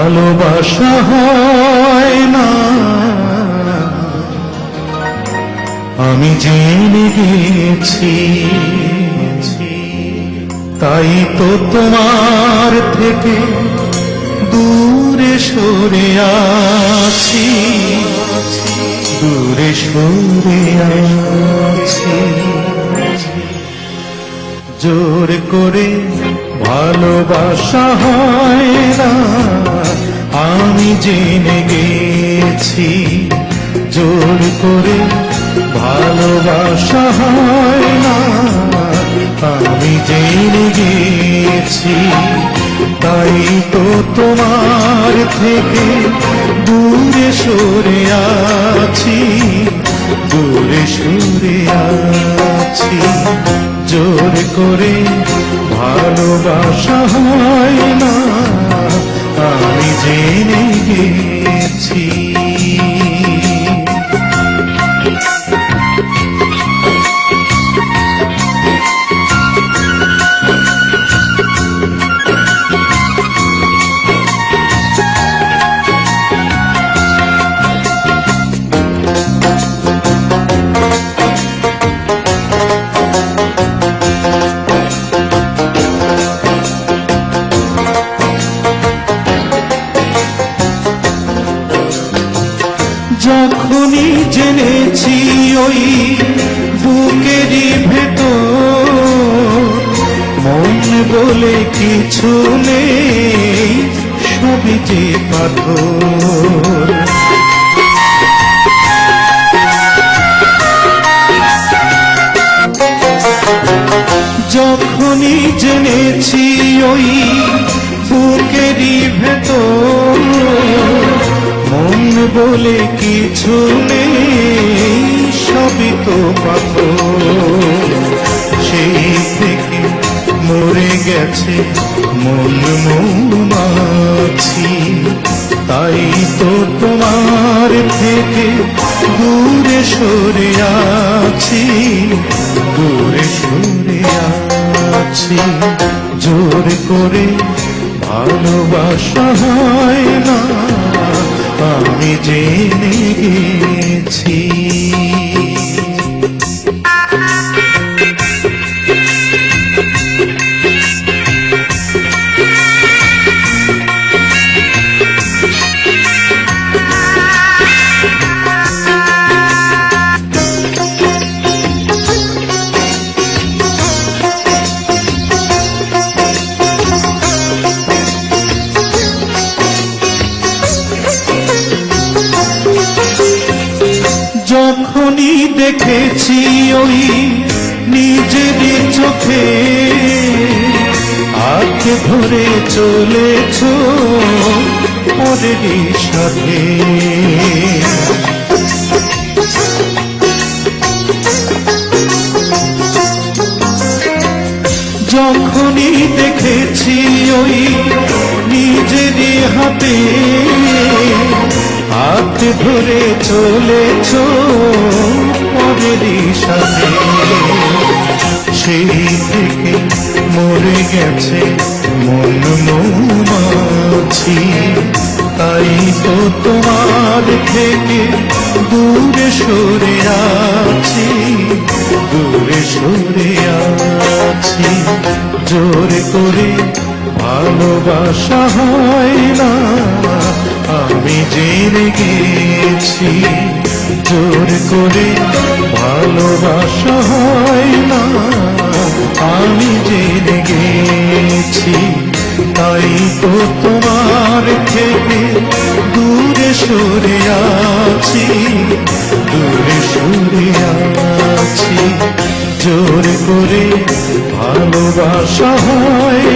ভালোবাসা হয় না আমি জেনে গেছি, তাই তো তোমার থেকে দূরে সরে আছি, দূরে সরে আছি। জোর করে ভালোবাসা হয় না আমি জেনে গেছি, জোর করে ভালোবাসা হয় না আমি জেনে গেছি, তাই তো তোমার থেকে দূরে সরে আছি, দূরে সরে আছি। জোর করে ভালোবাসা হয় না আমি জেনে গেছি। যখনই জেনেছি ওই বুকেরই ভেতর মন বলে কিছু নেই, সবই যে পাথর। যখনই জেনেছি ওই বুকেরই ভেতর মন বলে কিছু নেই, সবই তো পাথর। সেই থেকে মরে গেছে মন মৌমাছি, তাই তো তোমার থেকে দূরে সরে আছি, দূরে সরে আছি। জোর করে ভালোবাসা হয় না আমি জেনে গেছি। যখনই দেখেছি ওই নিজেরই চোখে আঁকে ধরে চলেছ পরেরই সাথে, যখনই দেখেছি ওই নিজেরই হাতে হাত ধরে চলেছ পরেরই সাথে, সেই থেকে মরে গেছে মন মৌমাছি, তাই তো তোমার থেকে দূরে সরে আছি, দূরে সরে আছি। জোর করে ভালোবাসা হয় না আমি জেনে গেছি, জোর করে ভালোবাসা হয় না আমি জেনে গেছি, তাই তো তোমার থেকে দূরে সরে আছি, দূরে সরে আছি। জোর করে ভালোবাসা হয়